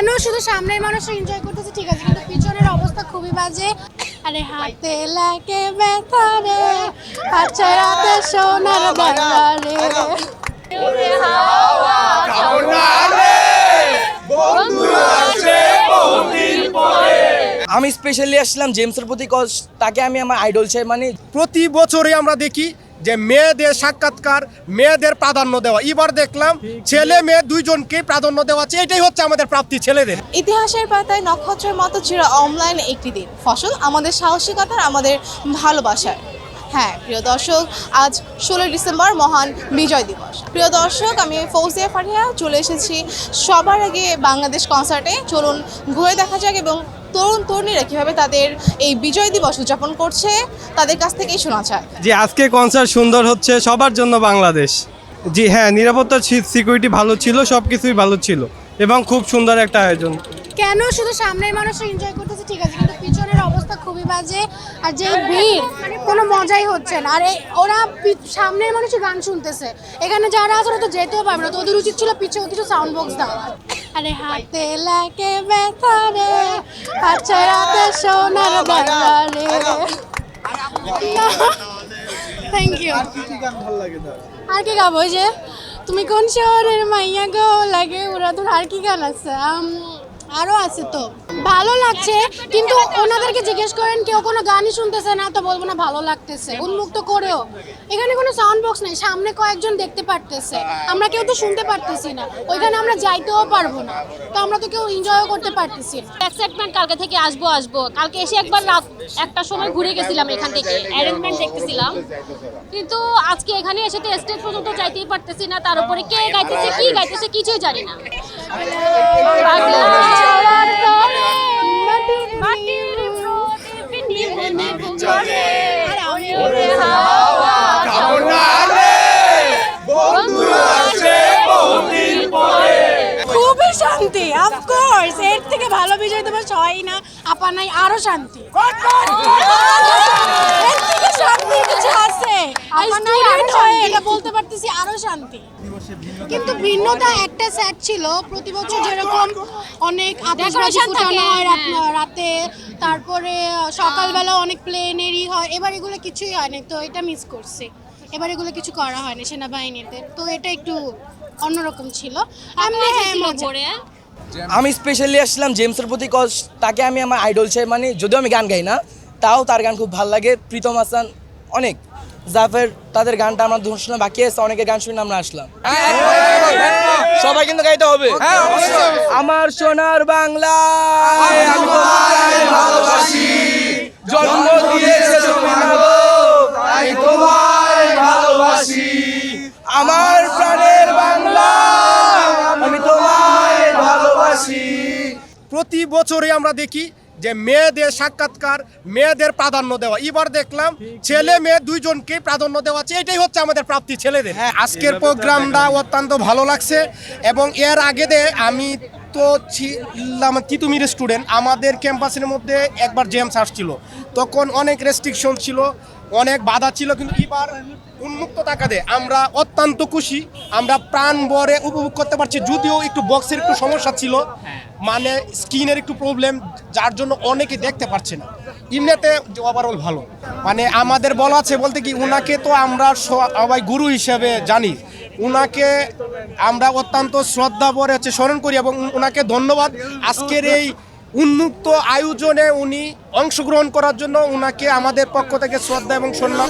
কেন শুধু সামনের মানুষ এনজয় করতেছে ঠিক আছে, কিন্তু পিছনের অবস্থা খুবই বাজে। আরে হাতে লাগে ব্যথা রে, আচ্ছা রাতে সোনার বাজারে। আমি স্পেশালি আসলাম জেমসের প্রতি, কজ তাকে আমি আমার আইডল চাই। মানে প্রতি বছরই আমরা দেখি যে মেয়েদের সাক্ষাৎকার, মেয়েদের প্রাধান্য দেওয়া। এবার দেখলাম ছেলে মেয়ে দুইজনকে প্রাধান্য দেওয়া আছে, এটাই হচ্ছে আমাদের প্রাপ্তি ছেলেদের। ইতিহাসের পাতায় নক্ষত্রের মতো চির অম্লান একটি দিন, ফসল আমাদের সাহসিকতার, আমাদের ভালোবাসার। হ্যাঁ প্রিয় দর্শক, আজ 16 ডিসেম্বর মহান বিজয় দিবস। প্রিয় দর্শক, আমি ফৌজিয়া ফারিয়া চলে এসেছি সবার আগে বাংলাদেশ কনসার্টে। চলুন ঘুরে দেখা যাক এবং তরুণ তরুণীরা কীভাবে তাদের এই বিজয় দিবস উদযাপন করছে তাদের কাছ থেকেই শোনা যায়। জি, আজকে কনসার্ট সুন্দর হচ্ছে সবার জন্য বাংলাদেশ। জি হ্যাঁ, নিরাপত্তা সিকিউরিটি ভালো ছিল, সব কিছুই ভালো ছিল এবং খুব সুন্দর একটা আয়োজন। কেন শুধু সামনের মানুষ এনজয় করতেছে ঠিক আছে, কিন্তু পিছনের অবস্থা খুবই বাজে। আর যে ভিড়, কোনো মজাই হচ্ছে না। আর ওরা সামনের মানুষই গান শুনতেছে, এখানে যারা আছে ওরা তো যেতেও পারবে না। তো ওদের উচিত ছিল পিছিয়ে কিছু সাউন্ড বক্স দেওয়া। আরে হাতে লাগে ব্যথা রে, আচ্ছা রাতে সোনার বাজারে। Thank you. আর কি গাবো? ওই যে তুমি কোন শহরের মাইয়া গো লাগে, ওরা তো আর কি গান আছে, আরও আছে। তো ভালো লাগছে, কিন্তু ওনাদেরকে জিজ্ঞেস করেন কেউ কোনো গানই শুনতেছে না, তো বলবো না ভালো লাগতেছে। উন্মুক্ত করেও এখানে কোনো সাউন্ড বক্স নেই, সামনে কয়েকজন দেখতে পারতেছে, আমরা কেউ তো শুনতে পারতেছি না, ওইখানে আমরা যাইতেও পারবো না, তো আমরা তো কেউ এনজয়ও করতে পারতেছি না। এক্সাইটমেন্ট কালকে থেকে আসবো। কালকে এসে একবার রাত 1টার সময় ঘুরে গেছিলাম, এখান থেকে অ্যারেঞ্জমেন্ট দেখতেছিলাম, কিন্তু আজকে এখানে এসে তো স্টেজ পর্যন্ত যাইতেই পারতেছি না। তার উপরে কে গাইতেছে কি গাইতেছে কিছুই জানি না। খুবই শান্তি, অফকোর্স এর থেকে ভালো বিজয় দিবস হয় না। আপা নাই, আরো শান্তি। এর থেকে শান্তি কিছু আছে? স্টুডেন্ট হয়ে এটা বলতে পারতেছি, আরো শান্তি। কিন্তু ভিন্নতা একটা সেট ছিল, প্রতি বছর যেরকম অনেক আতশবাজি ফুটানো হয় রাতে, তারপরে সকালবেলা অনেক প্লেনেরই হয়, এবার এগুলো কিছুই হয় না, তো এটা মিস করছি। এবার এগুলো কিছু করা হয় না সেনাবাহিনীতে, তো এটা একটু অন্যরকম ছিল। আমি স্পেশালি আসলাম জেমসের প্রতি, কজ তাকে আমি আমার আইডল চাই। মানে যদিও আমি গান গাই না, তাও তার গান খুব ভালো লাগে। প্রীতম হাসান, অনেক জাফের, তাদের গানটা আমার শোনা বাকি আছে, অনেকের গান শুনে আমরা আসলাম। সবাই কিন্তু গাইতে হবে। আমার সোনার বাংলা, আমি তোমায় ভালোবাসি, জন্ম দিয়েছে তুমি গো, তাই তোমায় ভালোবাসি। আমার প্রাণের বাংলা, আমি তোমায় ভালোবাসি। প্রতি বছরই আমরা দেখি যে মেয়েদের সাক্ষাৎকার, মেয়েদের প্রাধান্য দেওয়া। এবার দেখলাম ছেলে মেয়ে দুইজনকে প্রাধান্য দেওয়া আছে, এটাই হচ্ছে আমাদের প্রাপ্তি ছেলেদের। আজকের প্রোগ্রামটা অত্যন্ত ভালো লাগছে এবং এর আগে আমি তো ছিলাম তিতুমির স্টুডেন্ট। আমাদের ক্যাম্পাসের মধ্যে একবার জেমস আসছিল, তখন অনেক রেস্ট্রিকশন ছিল, অনেক বাধা ছিল, কিন্তু এবার উন্মুক্ত টাকাতে আমরা অত্যন্ত খুশি, আমরা প্রাণ ভরে উপভোগ করতে পারছি। যদিও একটু বক্সের একটু সমস্যা ছিল, মানে স্ক্রিনের একটু প্রবলেম, যার জন্য অনেকে দেখতে পারছে না। এমনিতে ওভারঅল ভালো। মানে আমাদের বলা আছে বলতে কি, উনাকে তো আমরা সবাই গুরু হিসেবে জানি, উনাকে আমরা অত্যন্ত শ্রদ্ধা ভরে স্মরণ করি এবং উনাকে ধন্যবাদ আজকের এই উন্মুক্ত আয়োজনে উনি অংশগ্রহণ করার জন্য। উনাকে আমাদের পক্ষ থেকে শ্রদ্ধা এবং সম্মান।